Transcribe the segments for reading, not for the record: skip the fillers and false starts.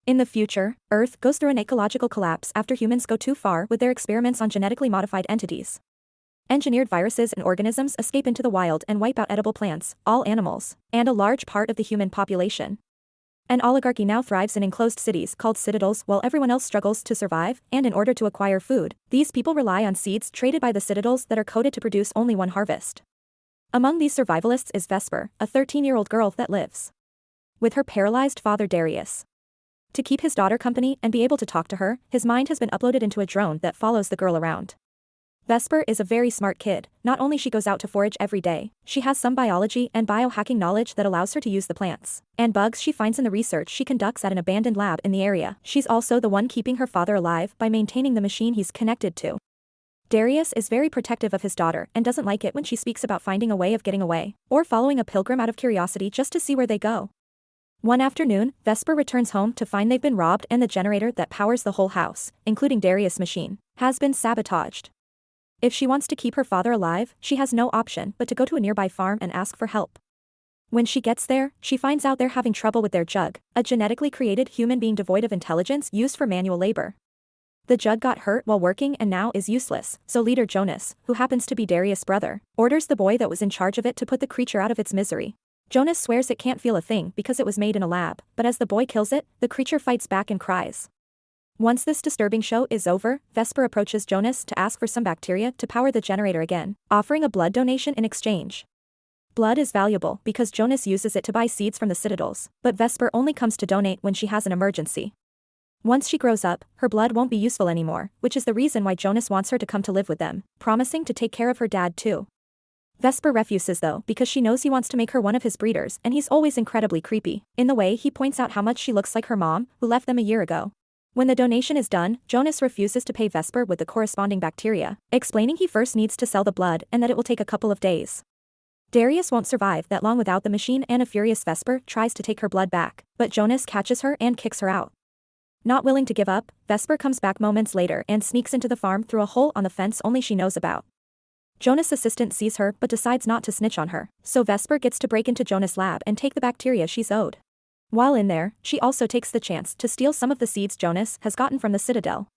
In the future, Earth goes through an ecological collapse after humans go too far with their experiments on genetically modified entities. Engineered viruses and organisms escape into the wild and wipe out edible plants, all animals, and a large part of the human population. An oligarchy now thrives in enclosed cities called citadels while everyone else struggles to survive, and in order to acquire food, these people rely on seeds traded by the citadels that are coded to produce only one harvest. Among these survivalists is Vesper, a 13-year-old girl that lives with her paralyzed father Darius. To keep his daughter company and be able to talk to her, his mind has been uploaded into a drone that follows the girl around. Vesper is a very smart kid. Not only she goes out to forage every day, she has some biology and biohacking knowledge that allows her to use the plants and bugs she finds in the research she conducts at an abandoned lab in the area. She's also the one keeping her father alive by maintaining the machine he's connected to. Darius is very protective of his daughter and doesn't like it when she speaks about finding a way of getting away, or following a pilgrim out of curiosity just to see where they go. One afternoon, Vesper returns home to find they've been robbed and the generator that powers the whole house, including Darius' machine, has been sabotaged. If she wants to keep her father alive, she has no option but to go to a nearby farm and ask for help. When she gets there, she finds out they're having trouble with their jug, a genetically created human being devoid of intelligence used for manual labor. The jug got hurt while working and now is useless, so leader Jonas, who happens to be Darius' brother, orders the boy that was in charge of it to put the creature out of its misery. Jonas swears it can't feel a thing because it was made in a lab, but as the boy kills it, the creature fights back and cries. Once this disturbing show is over, Vesper approaches Jonas to ask for some bacteria to power the generator again, offering a blood donation in exchange. Blood is valuable because Jonas uses it to buy seeds from the citadels, but Vesper only comes to donate when she has an emergency. Once she grows up, her blood won't be useful anymore, which is the reason why Jonas wants her to come to live with them, promising to take care of her dad too. Vesper refuses though because she knows he wants to make her one of his breeders and he's always incredibly creepy, in the way he points out how much she looks like her mom, who left them a year ago. When the donation is done, Jonas refuses to pay Vesper with the corresponding bacteria, explaining he first needs to sell the blood and that it will take a couple of days. Darius won't survive that long without the machine and a furious Vesper tries to take her blood back, but Jonas catches her and kicks her out. Not willing to give up, Vesper comes back moments later and sneaks into the farm through a hole on the fence only she knows about. Jonas' assistant sees her but decides not to snitch on her, so Vesper gets to break into Jonas' lab and take the bacteria she's owed. While in there, she also takes the chance to steal some of the seeds Jonas has gotten from the Citadel.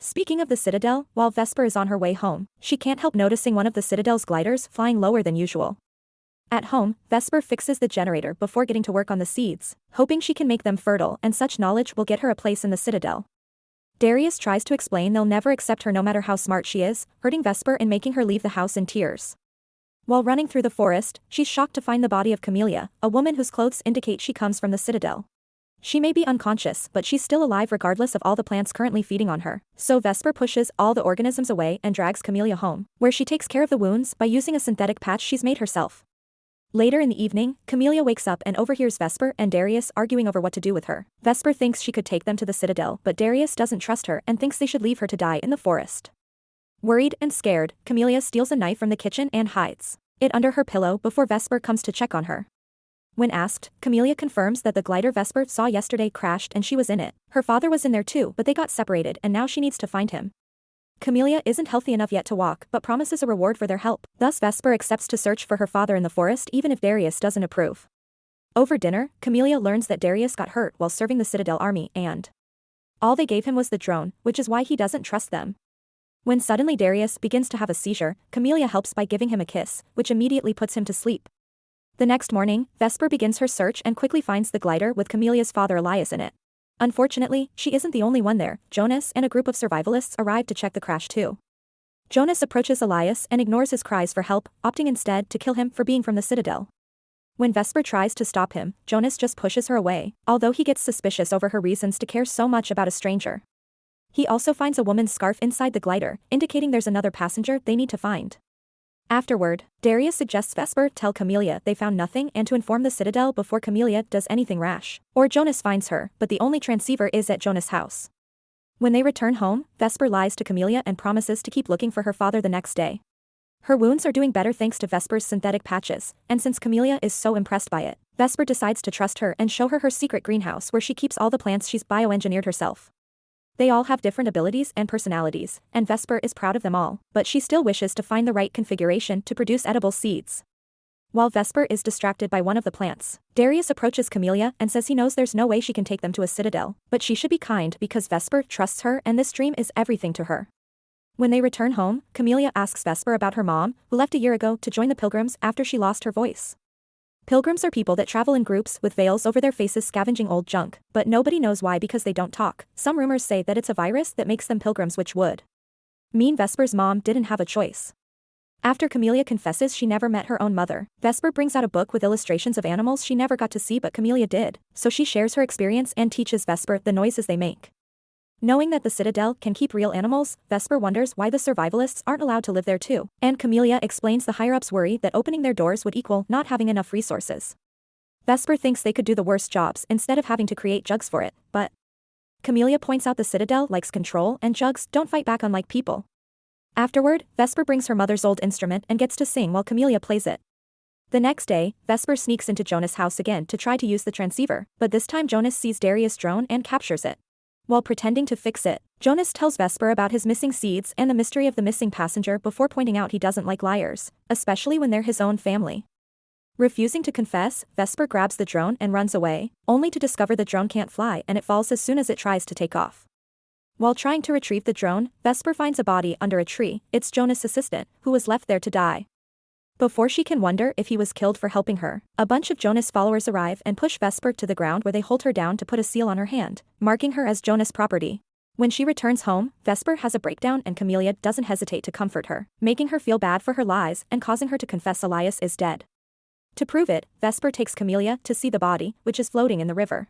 Speaking of the Citadel, while Vesper is on her way home, she can't help noticing one of the Citadel's gliders flying lower than usual. At home, Vesper fixes the generator before getting to work on the seeds, hoping she can make them fertile and such knowledge will get her a place in the Citadel. Darius tries to explain they'll never accept her no matter how smart she is, hurting Vesper and making her leave the house in tears. While running through the forest, she's shocked to find the body of Camellia, a woman whose clothes indicate she comes from the Citadel. She may be unconscious, but she's still alive regardless of all the plants currently feeding on her, so Vesper pushes all the organisms away and drags Camellia home, where she takes care of the wounds by using a synthetic patch she's made herself. Later in the evening, Camellia wakes up and overhears Vesper and Darius arguing over what to do with her. Vesper thinks she could take them to the Citadel, but Darius doesn't trust her and thinks they should leave her to die in the forest. Worried and scared, Camellia steals a knife from the kitchen and hides it under her pillow before Vesper comes to check on her. When asked, Camellia confirms that the glider Vesper saw yesterday crashed and she was in it. Her father was in there too, but they got separated and now she needs to find him. Camellia isn't healthy enough yet to walk but promises a reward for their help. Thus Vesper accepts to search for her father in the forest even if Darius doesn't approve. Over dinner, Camellia learns that Darius got hurt while serving the Citadel army and all they gave him was the drone, which is why he doesn't trust them. When suddenly Darius begins to have a seizure, Camellia helps by giving him a kiss, which immediately puts him to sleep. The next morning, Vesper begins her search and quickly finds the glider with Camelia's father Elias in it. Unfortunately, she isn't the only one there. Jonas and a group of survivalists arrive to check the crash too. Jonas approaches Elias and ignores his cries for help, opting instead to kill him for being from the Citadel. When Vesper tries to stop him, Jonas just pushes her away, although he gets suspicious over her reasons to care so much about a stranger. He also finds a woman's scarf inside the glider, indicating there's another passenger they need to find. Afterward, Darius suggests Vesper tell Camellia they found nothing and to inform the Citadel before Camellia does anything rash, or Jonas finds her, but the only transceiver is at Jonas' house. When they return home, Vesper lies to Camellia and promises to keep looking for her father the next day. Her wounds are doing better thanks to Vesper's synthetic patches, and since Camellia is so impressed by it, Vesper decides to trust her and show her her secret greenhouse where she keeps all the plants she's bioengineered herself. They all have different abilities and personalities, and Vesper is proud of them all, but she still wishes to find the right configuration to produce edible seeds. While Vesper is distracted by one of the plants, Darius approaches Camellia and says he knows there's no way she can take them to a citadel, but she should be kind because Vesper trusts her and this dream is everything to her. When they return home, Camellia asks Vesper about her mom, who left a year ago to join the pilgrims after she lost her voice. Pilgrims are people that travel in groups with veils over their faces scavenging old junk, but nobody knows why because they don't talk. Some rumors say that it's a virus that makes them pilgrims, which would mean Vesper's mom didn't have a choice. After Camellia confesses she never met her own mother, Vesper brings out a book with illustrations of animals she never got to see but Camellia did, so she shares her experience and teaches Vesper the noises they make. Knowing that the citadel can keep real animals, Vesper wonders why the survivalists aren't allowed to live there too, and Camellia explains the higher-ups worry that opening their doors would equal not having enough resources. Vesper thinks they could do the worst jobs instead of having to create jugs for it, but Camellia points out the citadel likes control and jugs don't fight back unlike people. Afterward, Vesper brings her mother's old instrument and gets to sing while Camellia plays it. The next day, Vesper sneaks into Jonas' house again to try to use the transceiver, but this time Jonas sees Darius' drone and captures it. While pretending to fix it, Jonas tells Vesper about his missing seeds and the mystery of the missing passenger before pointing out he doesn't like liars, especially when they're his own family. Refusing to confess, Vesper grabs the drone and runs away, only to discover the drone can't fly and it falls as soon as it tries to take off. While trying to retrieve the drone, Vesper finds a body under a tree. It's Jonas' assistant, who was left there to die. Before she can wonder if he was killed for helping her, a bunch of Jonas followers arrive and push Vesper to the ground where they hold her down to put a seal on her hand, marking her as Jonas property. When she returns home, Vesper has a breakdown and Camellia doesn't hesitate to comfort her, making her feel bad for her lies and causing her to confess Elias is dead. To prove it, Vesper takes Camellia to see the body, which is floating in the river.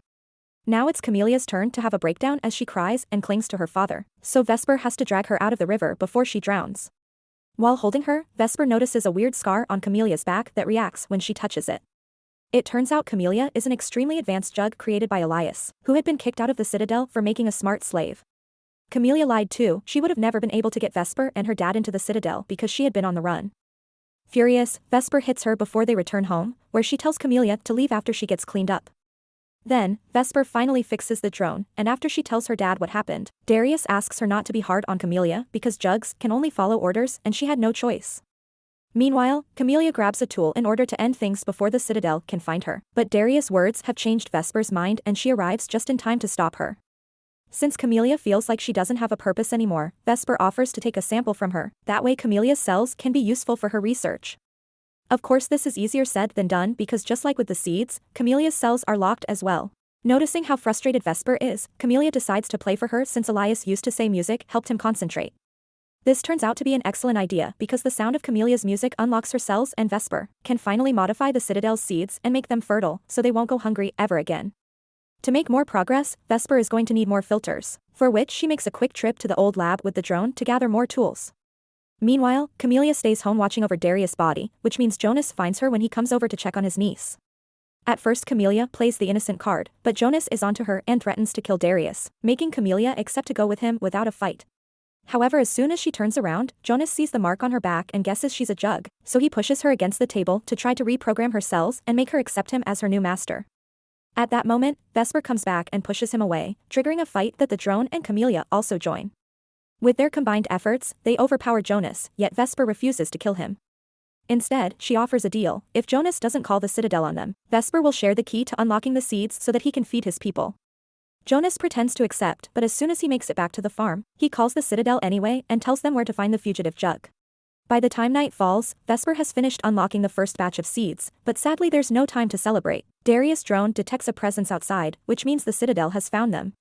Now it's Camelia's turn to have a breakdown as she cries and clings to her father, so Vesper has to drag her out of the river before she drowns. While holding her, Vesper notices a weird scar on Camelia's back that reacts when she touches it. It turns out Camellia is an extremely advanced jug created by Elias, who had been kicked out of the citadel for making a smart slave. Camellia lied too. She would have never been able to get Vesper and her dad into the citadel because she had been on the run. Furious, Vesper hits her before they return home, where she tells Camellia to leave after she gets cleaned up. Then, Vesper finally fixes the drone, and after she tells her dad what happened, Darius asks her not to be hard on Camellia because jugs can only follow orders and she had no choice. Meanwhile, Camellia grabs a tool in order to end things before the citadel can find her, but Darius' words have changed Vesper's mind and she arrives just in time to stop her. Since Camellia feels like she doesn't have a purpose anymore, Vesper offers to take a sample from her, that way Camelia's cells can be useful for her research. Of course this is easier said than done because just like with the seeds, Camelia's cells are locked as well. Noticing how frustrated Vesper is, Camellia decides to play for her since Elias used to say music helped him concentrate. This turns out to be an excellent idea because the sound of Camelia's music unlocks her cells and Vesper can finally modify the Citadel's seeds and make them fertile so they won't go hungry ever again. To make more progress, Vesper is going to need more filters, for which she makes a quick trip to the old lab with the drone to gather more tools. Meanwhile, Camellia stays home watching over Darius' body, which means Jonas finds her when he comes over to check on his niece. At first Camellia plays the innocent card, but Jonas is onto her and threatens to kill Darius, making Camellia accept to go with him without a fight. However, as soon as she turns around, Jonas sees the mark on her back and guesses she's a jug, so he pushes her against the table to try to reprogram her cells and make her accept him as her new master. At that moment, Vesper comes back and pushes him away, triggering a fight that the drone and Camellia also join. With their combined efforts, they overpower Jonas, yet Vesper refuses to kill him. Instead, she offers a deal. If Jonas doesn't call the Citadel on them, Vesper will share the key to unlocking the seeds so that he can feed his people. Jonas pretends to accept, but as soon as he makes it back to the farm, he calls the Citadel anyway and tells them where to find the fugitive jug. By the time night falls, Vesper has finished unlocking the first batch of seeds, but sadly there's no time to celebrate. Darius' drone detects a presence outside, which means the Citadel has found them.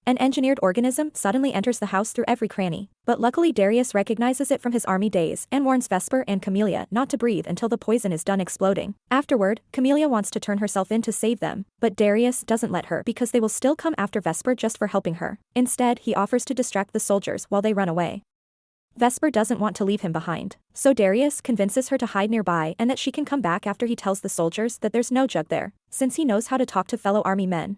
An engineered organism suddenly enters the house through every cranny, but luckily Darius recognizes it from his army days and warns Vesper and Camellia not to breathe until the poison is done exploding. Afterward, Camellia wants to turn herself in to save them, but Darius doesn't let her because they will still come after Vesper just for helping her. Instead, he offers to distract the soldiers while they run away. Vesper doesn't want to leave him behind, so Darius convinces her to hide nearby and that she can come back after he tells the soldiers that there's no jug there, since he knows how to talk to fellow army men.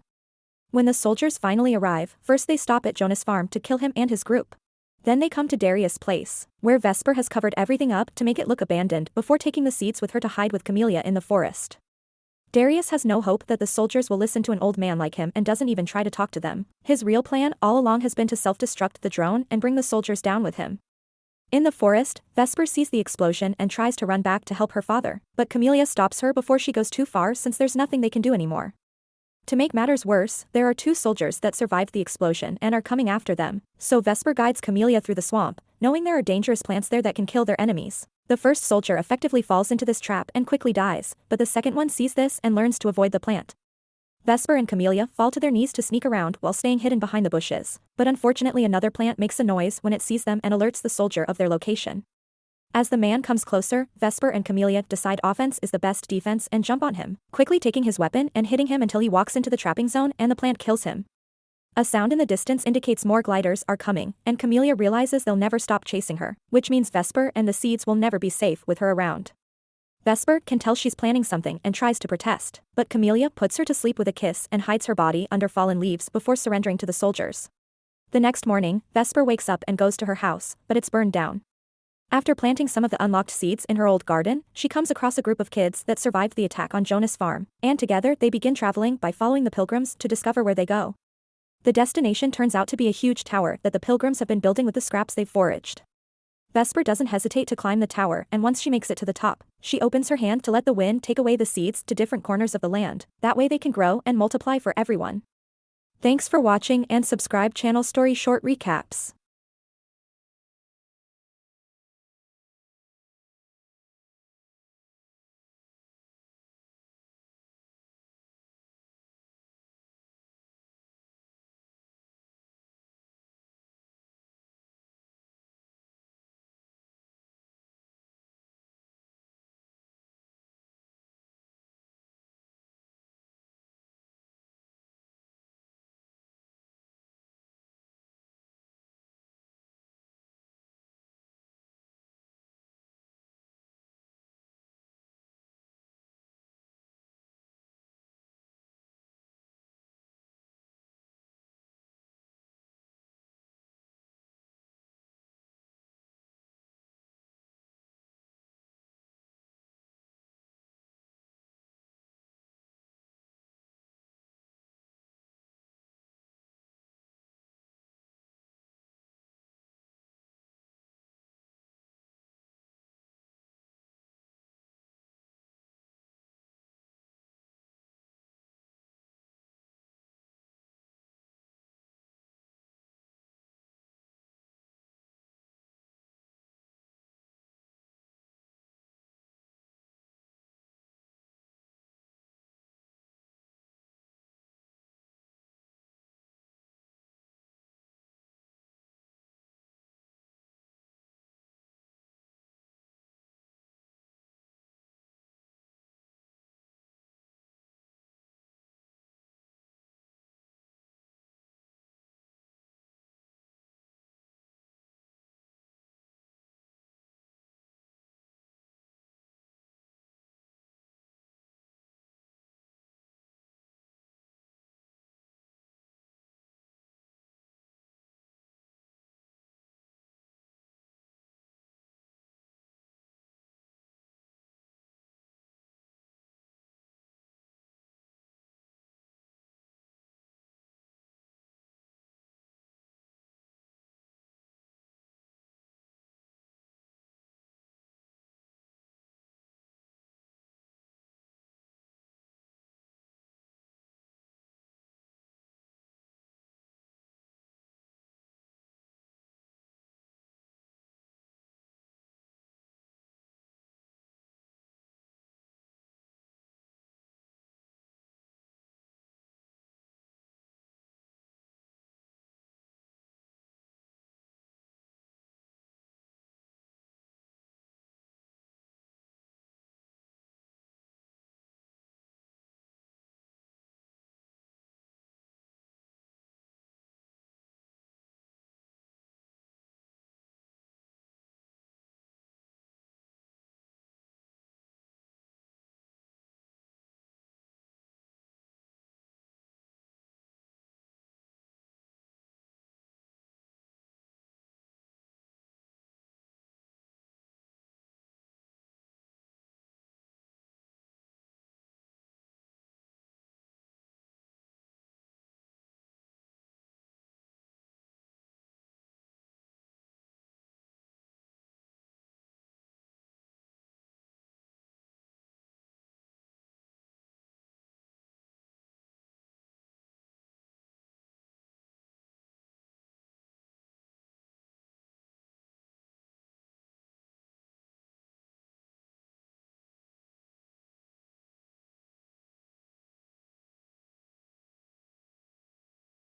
When the soldiers finally arrive, first they stop at Jonas' farm to kill him and his group. Then they come to Darius' place, where Vesper has covered everything up to make it look abandoned before taking the seeds with her to hide with Camellia in the forest. Darius has no hope that the soldiers will listen to an old man like him and doesn't even try to talk to them. His real plan all along has been to self-destruct the drone and bring the soldiers down with him. In the forest, Vesper sees the explosion and tries to run back to help her father, but Camellia stops her before she goes too far since there's nothing they can do anymore. To make matters worse, there are 2 soldiers that survived the explosion and are coming after them, so Vesper guides Camellia through the swamp, knowing there are dangerous plants there that can kill their enemies. The first soldier effectively falls into this trap and quickly dies, but the second one sees this and learns to avoid the plant. Vesper and Camellia fall to their knees to sneak around while staying hidden behind the bushes, but unfortunately another plant makes a noise when it sees them and alerts the soldier of their location. As the man comes closer, Vesper and Camellia decide offense is the best defense and jump on him, quickly taking his weapon and hitting him until he walks into the trapping zone and the plant kills him. A sound in the distance indicates more gliders are coming, and Camellia realizes they'll never stop chasing her, which means Vesper and the seeds will never be safe with her around. Vesper can tell she's planning something and tries to protest, but Camellia puts her to sleep with a kiss and hides her body under fallen leaves before surrendering to the soldiers. The next morning, Vesper wakes up and goes to her house, but it's burned down. After planting some of the unlocked seeds in her old garden, she comes across a group of kids that survived the attack on Jonas' farm, and together they begin traveling by following the pilgrims to discover where they go. The destination turns out to be a huge tower that the pilgrims have been building with the scraps they've foraged. Vesper doesn't hesitate to climb the tower, and once she makes it to the top, she opens her hand to let the wind take away the seeds to different corners of the land, that way they can grow and multiply for everyone. Thanks for watching and subscribe channel Story Short Recaps.